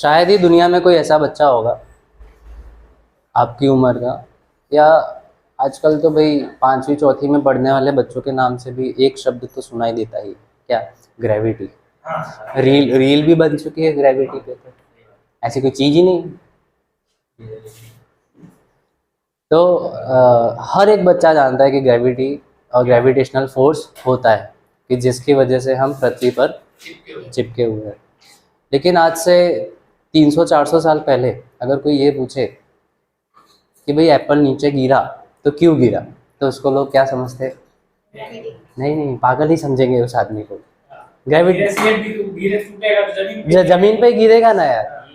शायद ही दुनिया में कोई ऐसा बच्चा होगा आपकी उम्र का, या आजकल तो भाई पांचवी चौथी में पढ़ने वाले बच्चों के नाम से भी एक शब्द तो सुनाई देता ही, क्या? ग्रेविटी। रील रील भी बन चुकी है ग्रेविटी पे, तो ऐसी कोई चीज ही नहीं। तो हर एक बच्चा जानता है कि ग्रेविटी और ग्रेविटेशनल फोर्स होता है, कि जिसकी वजह से हम पृथ्वी पर चिपके हुए हैं। लेकिन आज से 300-400 साल पहले अगर कोई ये पूछे कि भाई एप्पल नीचे गिरा तो क्यों गिरा, तो उसको लोग क्या समझते? नहीं नहीं, पागल ही समझेंगे उस आदमी को। ग्रेविटी जमीन पे गिरेगा ना यार,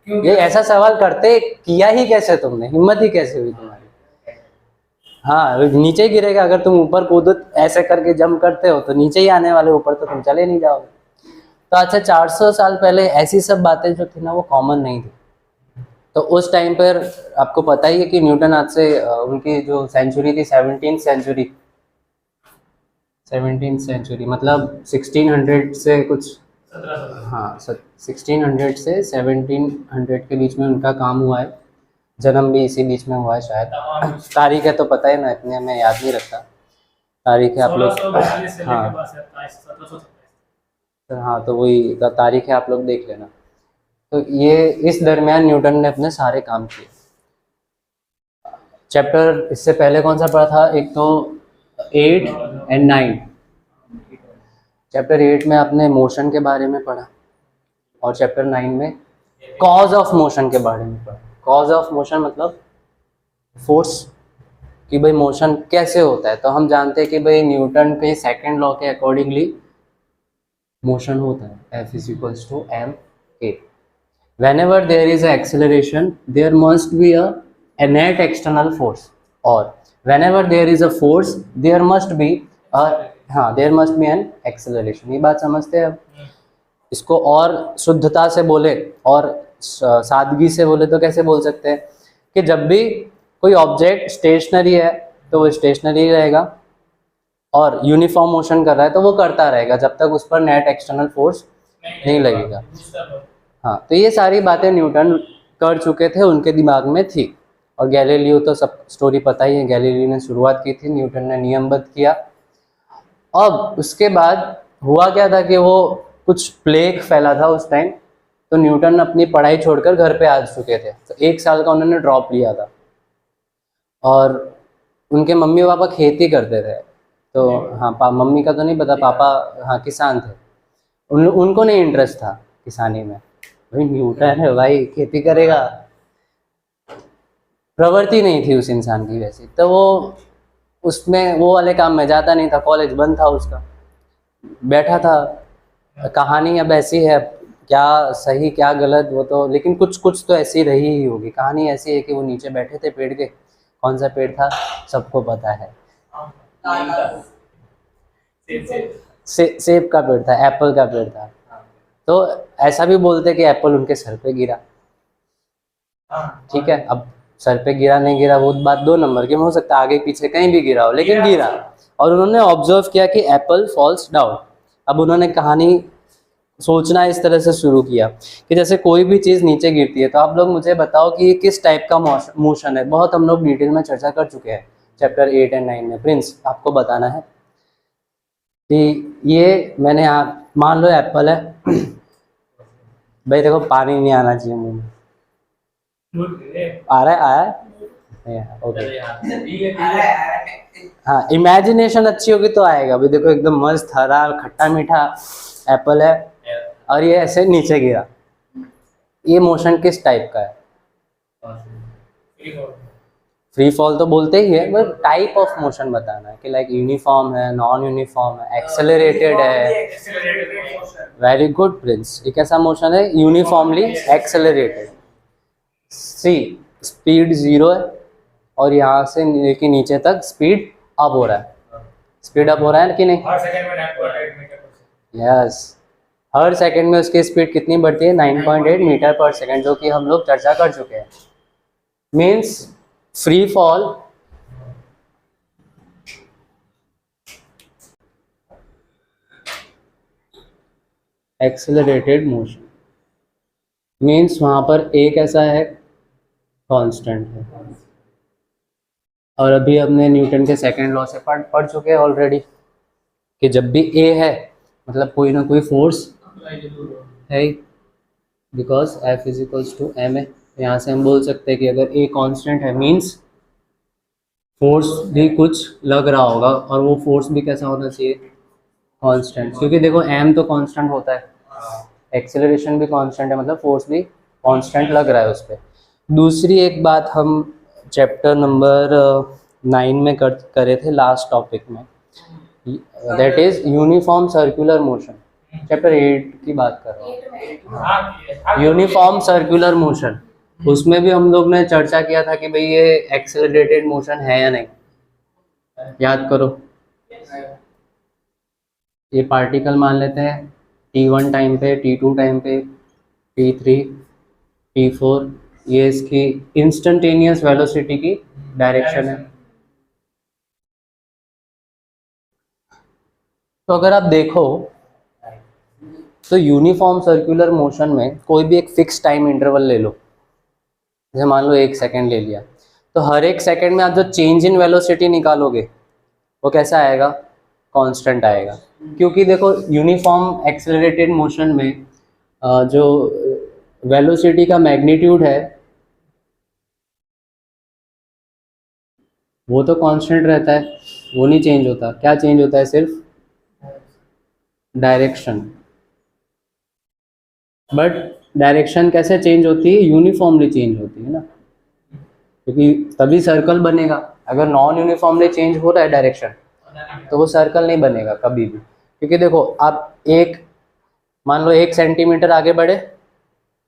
ये ऐसा सवाल करते किया ही कैसे तुमने, हिम्मत ही कैसे हुई तुम्हारी? हाँ, नीचे ही गिरेगा। अगर तुम ऊपर कूदो ऐसे करके जंप करते हो तो नीचे ही आने वाले, ऊपर तो तुम चले नहीं जाओगे। तो अच्छा, 400 साल पहले ऐसी सब बातें जो थी ना वो कॉमन नहीं थी। तो उस टाइम पर आपको पता ही है कि न्यूटन आज से उनकी जो सेंचुरी थी 17th सेंचुरी मतलब 1600 से कुछ, हाँ 1600 से 1700 के बीच में उनका काम हुआ है। जन्म भी इसी बीच में हुआ है शायद। तारीख है तो पता है ना, इतने मैं याद नहीं रखता तारीख है आप लोग। हाँ हाँ, तो वही तारीख है, आप लोग देख लेना। तो ये इस दरमियान न्यूटन ने अपने सारे काम किए। चैप्टर इससे पहले कौन सा पढ़ा था? एक तो 8 और 9। चैप्टर 8 में आपने मोशन के बारे में पढ़ा, और चैप्टर 9 में कॉज ऑफ मोशन के बारे में पढ़ा। कॉज ऑफ मोशन मतलब फोर्स, कि भाई मोशन कैसे होता है। तो हम जानते हैं कि भाई न्यूटन के सेकंड लॉ के अकॉर्डिंगली मोशन होता है, F is equals to M A. whenever there is a acceleration there must be a net external force, or whenever there is a force there must be a, हाँ there must be an acceleration। ये बात समझते हैं अब? इसको और शुद्धता से बोले और सादगी से बोले तो कैसे बोल सकते हैं कि जब भी कोई ऑब्जेक्ट स्टेशनरी है तो वो स्टेशनरी रहेगा, और यूनिफॉर्म मोशन कर रहा है तो वो करता रहेगा जब तक उस पर नेट एक्सटर्नल फोर्स नहीं लगेगा। हाँ, तो ये सारी बातें न्यूटन कर चुके थे, उनके दिमाग में थी। और गैलीलियो तो सब स्टोरी पता ही है, गैलीलियो ने शुरुआत की थी, न्यूटन ने नियमबद्ध किया। अब उसके बाद हुआ क्या था कि वो कुछ प्लेग फैला था उस टाइम, तो न्यूटन अपनी पढ़ाई छोड़कर घर पे आ चुके थे। तो 1 साल का उन्होंने ड्रॉप लिया था, और उनके मम्मी पापा खेती करते थे। तो हाँ, मम्मी का तो नहीं पता, पापा हाँ किसान थे। उनको नहीं इंटरेस्ट था किसानी में। भाई न्यूटन है भाई, खेती करेगा, प्रवृत्ति नहीं थी उस इंसान की वैसी। तो वो उसमें वो वाले काम में जाता नहीं था, कॉलेज बंद था उसका, बैठा था। कहानी अब ऐसी है, क्या सही क्या गलत वो तो, लेकिन कुछ कुछ तो ऐसी रही ही होगी। कहानी ऐसी है कि वो नीचे बैठे थे पेड़ के। कौन सा पेड़ था सबको पता है? सेब का पेड़ था, एप्पल का पेड़ था। तो ऐसा भी बोलते कि एप्पल उनके सर पे गिरा। ठीक है, अब सर पे गिरा नहीं गिरा वो बात 2 नंबर की, हो सकता है आगे पीछे कहीं भी गिरा हो, लेकिन गिरा। और उन्होंने ऑब्जर्व किया कि एप्पल फॉल्स डाउन। अब उन्होंने कहानी सोचना इस तरह से शुरू किया कि जैसे कोई भी चीज़ नीचे गिरती है तो आप लोग मुझे बताओ कि ये किस टाइप का मोशन है। बहुत हम लोग डिटेल में चर्चा कर चुके हैं चैप्टर 8 और 9 में। प्रिंस, आपको बताना है कि ये मैंने आप मान लो एप्पल है। भाई देखो, पानी नहीं आना चाहिए मुंह में। आ रहा है, आया है? ओके। हाँ, इमेजिनेशन अच्छी होगी तो आएगा। अभी देखो एकदम मस्त हरा खट्टा मीठा एप्पल है, और ये ऐसे नीचे गिरा। ये मोशन किस टाइप का है? फ्री फॉल तो बोलते ही है, बट टाइप ऑफ मोशन बताना है कि लाइक यूनिफॉर्म है, नॉन यूनिफॉर्म है, एक्सेलरेटेड है। वेरी गुड प्रिंस, ये कैसा मोशन है? Uniformly accelerated. सी, स्पीड 0 है, और यहाँ से लेके नीचे तक स्पीड अप हो रहा है। स्पीड अप हो रहा है कि नहीं? यस, हर सेकंड में उसकी स्पीड कितनी बढ़ती है? 9.8 मीटर पर सेकंड, जो कि हम लोग चर्चा कर चुके हैं। Means free fall accelerated motion. Means वहाँ पर ए कैसा है, कांस्टेंट है। और अभी हमने न्यूटन के सेकंड लॉ से पढ़ चुके हैं ऑलरेडी कि जब भी ए है मतलब कोई ना कोई फोर्स है, because F is equals to M A. यहाँ से हम बोल सकते हैं कि अगर ए कांस्टेंट है मीन्स फोर्स भी कुछ लग रहा होगा, और वो फोर्स भी कैसा होना चाहिए, कांस्टेंट, क्योंकि देखो एम तो कांस्टेंट होता है, एक्सेलरेशन भी कांस्टेंट है, मतलब फोर्स भी कांस्टेंट लग रहा है उस पर। दूसरी एक बात हम चैप्टर नंबर 9 में करे थे लास्ट टॉपिक में, that is uniform circular motion. Chapter 8 की बात कर रहा हूँ, यूनिफॉर्म सर्कुलर मोशन। उसमें भी हम लोग ने चर्चा किया था कि भाई ये एक्सेलरेटेड मोशन है या नहीं, याद करो। ये पार्टिकल मान लेते हैं t1 टाइम पे, t2 टाइम पे, t3, t4, ये इसकी इंस्टेंटेनियस वेलोसिटी की डायरेक्शन है। तो अगर आप देखो तो यूनिफॉर्म सर्कुलर मोशन में कोई भी एक फिक्स टाइम इंटरवल ले लो, जैसे मान लो 1 सेकेंड ले लिया, तो हर 1 सेकेंड में आप जो चेंज इन वेलोसिटी निकालोगे वो कैसा आएगा, कांस्टेंट आएगा। क्योंकि देखो यूनिफॉर्म एक्सेलरेटेड मोशन में जो वेलोसिटी का मैग्नीट्यूड है वो तो कांस्टेंट रहता है, वो नहीं चेंज होता। क्या चेंज होता है, सिर्फ डायरेक्शन। बट डायरेक्शन कैसे चेंज होती है, यूनिफॉर्मली चेंज होती है ना, क्योंकि तभी सर्कल बनेगा। अगर नॉन यूनिफॉर्मली चेंज हो रहा है डायरेक्शन तो वो सर्कल नहीं बनेगा कभी भी। क्योंकि देखो आप मान लो 1 सेंटीमीटर आगे बढ़े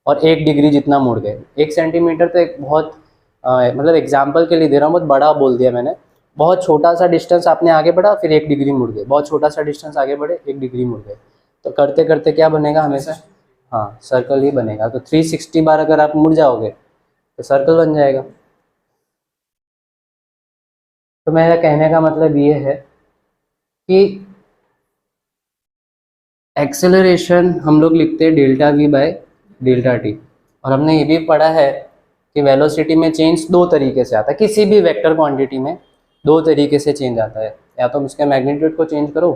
और 1 डिग्री जितना मुड़ गए। 1 सेंटीमीटर तो एक बहुत मतलब एग्जाम्पल के लिए दे रहा हूँ, बहुत बड़ा बोल दिया मैंने। बहुत छोटा सा डिस्टेंस आपने आगे बढ़ा फिर 1 डिग्री मुड़ गए, बहुत छोटा सा डिस्टेंस आगे बढ़े 1 डिग्री मुड़ गए, तो करते करते क्या बनेगा हमेशा, हाँ सर्कल ही बनेगा। तो 360 बार अगर आप मुड़ जाओगे तो सर्कल बन जाएगा। तो मेरा कहने का मतलब ये है कि एक्सेलरेशन हम लोग लिखते हैं delta we by delta T, और हमने ये भी पढ़ा है कि वेलोसिटी में चेंज 2 तरीके से आता है। किसी भी वेक्टर क्वांटिटी में 2 तरीके से चेंज आता है, या तो उसके मैग्नीट्यूड को चेंज करो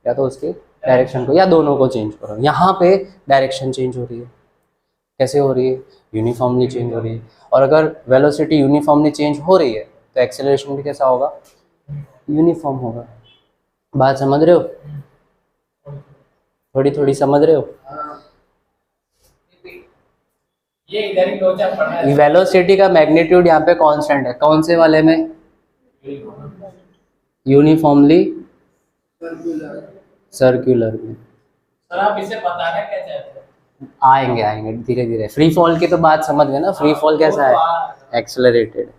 या तो उसके डायरेक्शन को, या दोनों को चेंज करो। यहाँ पे डायरेक्शन चेंज हो रही है, कैसे हो रही है, यूनिफॉर्मली चेंज हो रही है। और अगर वेलोसिटी यूनिफॉर्मली चेंज हो रही है तो एक्सेलरेशन भी कैसा होगा, यूनिफॉर्म होगा। बात समझ रहे हो, थोड़ी थोड़ी समझ रहे हो। ये इधर ही लोचा पढ़ना है। वेलोसिटी का मैग्नीट्यूड यहाँ पे कांस्टेंट है, कौन से वाले में, यूनिफॉर्मली सर्कुलर में। सर आप इसे बताना क्या चाहते हैं? आएंगे आएंगे धीरे धीरे। फ्री फॉल की तो बात समझ गए ना, फ्री फॉल कैसा है, एक्सेलरेटेड।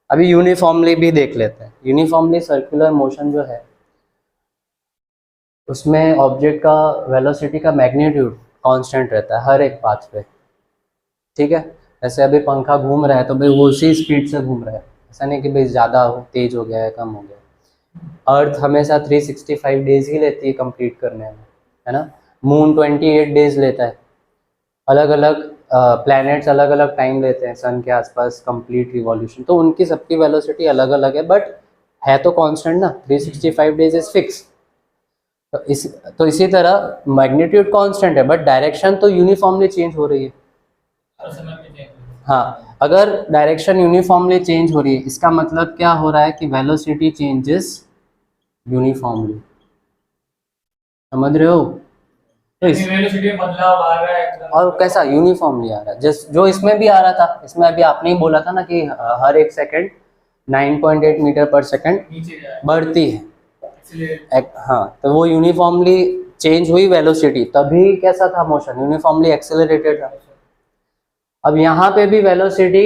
अभी यूनिफॉर्मली भी देख लेते हैं। यूनिफॉर्मली सर्कुलर मोशन जो है उसमें ऑब्जेक्ट का वेलोसिटी का मैग्नीट्यूड कांस्टेंट रहता है हर एक पाथ पे, ठीक है। जैसे अभी पंखा घूम रहा है तो भाई वो उसी स्पीड से घूम रहा है, ऐसा नहीं कि भाई ज़्यादा तेज हो गया है कम हो गया। अर्थ हमेशा 365 डेज ही लेती है कंप्लीट करने में, है ना। मून 28 डेज लेता है। अलग अलग प्लैनेट्स अलग अलग टाइम लेते हैं सन के आसपास कंप्लीट रिवॉल्यूशन, तो उनकी सबकी वेलोसिटी अलग अलग है, बट है तो कांस्टेंट ना, 365 डेज इज फिक्स। तो इसी तरह मैग्नीट्यूड कांस्टेंट है बट डायरेक्शन तो यूनिफॉर्मली चेंज हो रही है। और समय में चेंज होगा। हाँ, अगर डायरेक्शन यूनिफॉर्मली चेंज हो रही है इसका मतलब क्या हो रहा है कि वेलोसिटी चेंजेस यूनिफॉर्मली, समझ रहे हो। तो वेलोसिटी में बदलाव आ रहा है एकदम। और कैसा, यूनिफॉर्मली आ रहा है, जो इसमें भी आ रहा था। इसमें अभी आपने ही बोला था ना कि हर 1 सेकेंड 9.8 मीटर पर सेकेंड नीचे जा रहा है। बढ़ती है। इसलिए हाँ, तो वो यूनिफॉर्मली चेंज हुई वेलोसिटी, तभी कैसा था मोशन, यूनिफॉर्मली एक्सेलरेटेड था। अब यहाँ पे भी वेलोसिटी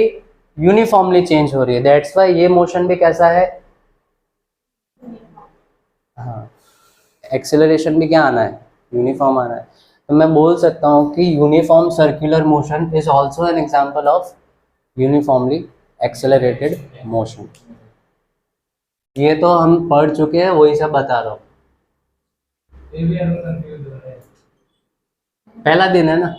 यूनिफॉर्मली चेंज हो रही है, दैट्स वाई ये मोशन भी कैसा है, हाँ एक्सेलरेशन भी क्या आना है, यूनिफॉर्म आना है। तो मैं बोल सकता हूँ कि uniform circular motion is also an example of uniformly accelerated motion. ये तो हम पढ़ चुके हैं, वही सब बता रहा हूँ। फिर भी हम कंफ्यूज हो रहे हैं। पहला दिन है ना,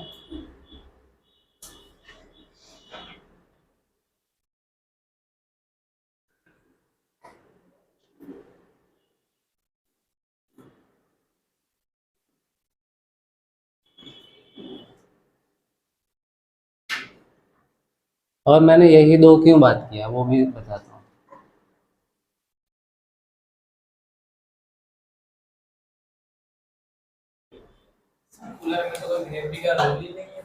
और मैंने यही दो क्यों बात किया वो भी बताता हूँ। सर्कुलर में तो कोई ग्रेविटी का रोल ही नहीं है।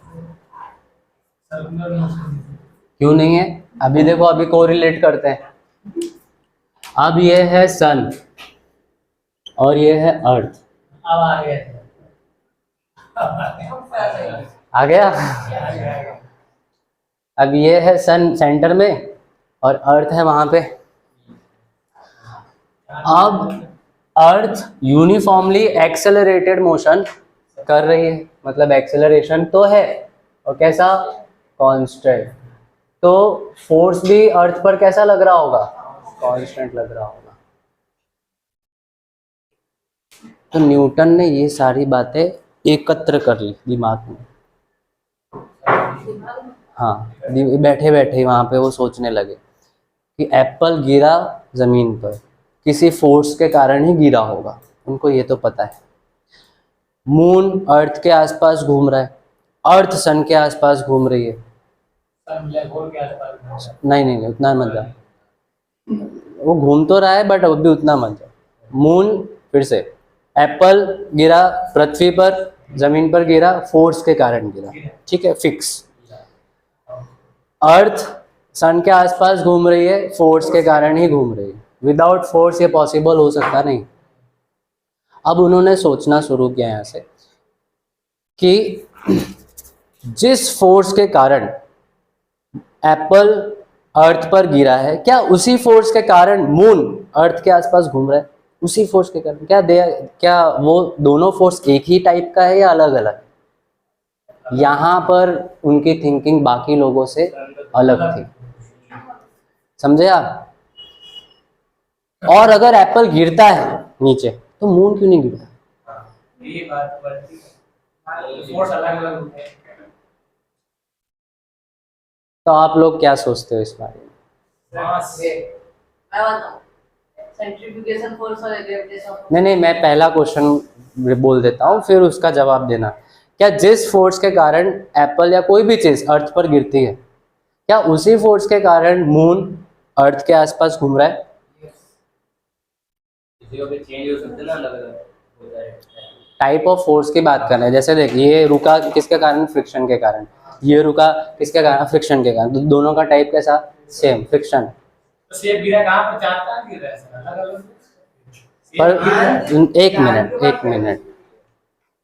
सर्कुलर मोशन क्यों नहीं है? अभी देखो, अभी कोरिलेट करते हैं। अब ये है सन और ये है अर्थ। अब आ गया आ गया? अब ये है सन सेंटर में और अर्थ है वहां पे। अब अर्थ यूनिफॉर्मली एक्सेलरेटेड मोशन कर रही है, मतलब एक्सेलरेशन तो है और कैसा? कांस्टेंट। तो फोर्स भी अर्थ पर कैसा लग रहा होगा? कांस्टेंट लग रहा होगा। तो न्यूटन ने ये सारी बातें एकत्र कर ली दिमाग में। हाँ, बैठे बैठे वहां पे वो सोचने लगे कि एप्पल गिरा जमीन पर किसी फोर्स के कारण ही गिरा होगा, उनको ये तो पता है। मून अर्थ के आसपास घूम रहा है, अर्थ सन के आसपास घूम रही है। सन ब्लैक होल के आसपास। नहीं, उतना मत जा, वो घूम तो रहा है बट अभी उतना मत जा। मून, फिर से एप्पल गिरा पृथ्वी पर, जमीन पर गिरा, फोर्स के कारण गिरा, ठीक है, फिक्स। अर्थ सन के आसपास घूम रही है, फोर्स के कारण ही घूम रही है। विदाउट फोर्स ये पॉसिबल हो सकता नहीं। अब उन्होंने सोचना शुरू किया यहाँ से कि जिस फोर्स के कारण एप्पल अर्थ पर गिरा है, क्या उसी फोर्स के कारण मून अर्थ के आसपास घूम रहा है? उसी फोर्स के कारण क्या वो दोनों फोर्स एक ही टाइप का है या अलग अलग? यहाँ पर उनकी थिंकिंग बाकी लोगों से अलग थी, समझे आप? और अगर एप्पल गिरता है नीचे तो मून क्यों नहीं गिरता? ये बात बढ़ती है, फोर्स अलग अलग होते हैं। तो आप लोग क्या सोचते हो इस बारे में? सेंट्रीफ्यूगेशन फोर्स और ग्रेविटेशन फोर्स। नहीं, मैं पहला क्वेश्चन बोल देता हूँ, फिर उसका जवाब देना। क्या जिस फोर्स के कारण एप्पल या कोई भी चीज अर्थ पर गिरती है, क्या उसी फोर्स के कारण मून अर्थ के आसपास घूम रहा है? चेंज हो सकते ना, अलग अलग होता है। टाइप ऑफ फोर्स की बात कर रहे हैं। जैसे देख, ये रुका किसके कारण? फ्रिक्शन के कारण। ये रुका किसके कारण? फ्रिक्शन के कारण। तो दोनों का टाइप कैसा? Same, friction. तो सेब गिरा कहाँ पर? चार कहाँ गिर रहा है सर? अलग अलग पर एक मिनट,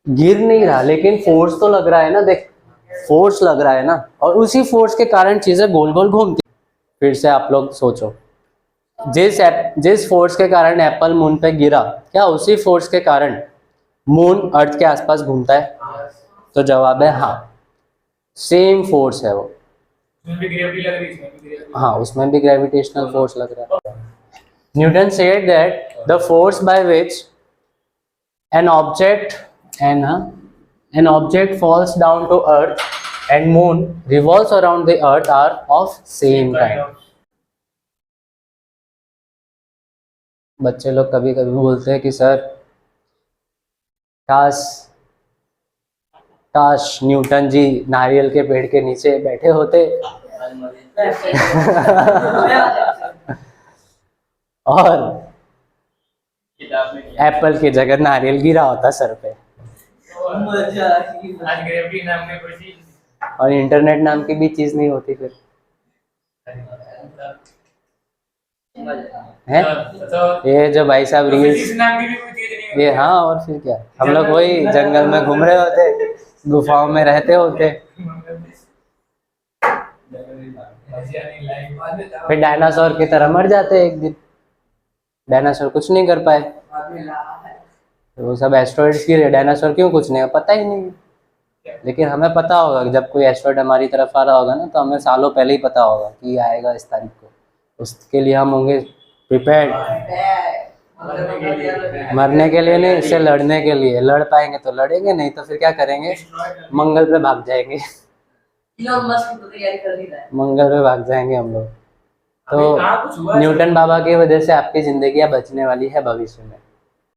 गिर नहीं रहा लेकिन फोर्स तो लग रहा है ना। देख, फोर्स लग रहा है ना, और उसी फोर्स के कारण चीजें गोल गोल घूमती। फिर से आप लोग सोचो, जिस फोर्स के कारण एप्पल मून पे गिरा, क्या उसी फोर्स के कारण मून अर्थ के आसपास घूमता है? तो जवाब है हाँ, सेम फोर्स है वो। उसमें भी ग्रेविटी लग रही है, इसमें भी ग्रेविटी। हाँ, उसमें भी ग्रेविटेशनल फोर्स लग रहा है। Newton said that the force by which an object falls down to earth and moon revolves around the earth are of same kind. बच्चे लोग कभी कभी बोलते हैं कि सर काश न्यूटन जी नारियल के पेड़ के नीचे बैठे होते और एप्पल की जगह नारियल गिरा होता सर पे। आज ग्रेविटी नाम की कोई चीज और इंटरनेट नाम की भी चीज नहीं होती फिर, है? तो ये जो भाई साहब फिजिक्स रील्स, नाम की भी कोई चीज नहीं ये हाँ, और फिर क्या, हम लोग वही जंगल में घूम रहे होते, गुफाओं में रहते होते, फिर डायनासोर की तरह मर जाते एक दिन। डायनासोर कुछ नहीं कर पाए, तो वो सब एस्ट्रॉइड्स गिरे, डायनासोर क्यों कुछ नहीं, पता ही नहीं। लेकिन हमें पता होगा कि जब कोई एस्ट्रॉइड हमारी तरफ आ रहा होगा ना, तो हमें सालों पहले ही पता होगा कि ये आएगा इस तारीख को। उसके लिए हम होंगे प्रिपेयर्ड, मरने के लिए नहीं, इससे लड़ने के लिए। लड़ पाएंगे तो लड़ेंगे, नहीं तो फिर क्या करेंगे? मंगल पे भाग जाएंगे। इलोन मस्क तो तैयारी कर ही रहा है। मंगल पे भाग जाएंगे हम लोग। अभी कहाँ कुछ तो हुआ है? न्यूटन बाबा की वजह से आपकी जिंदगी बचने वाली है भविष्य में।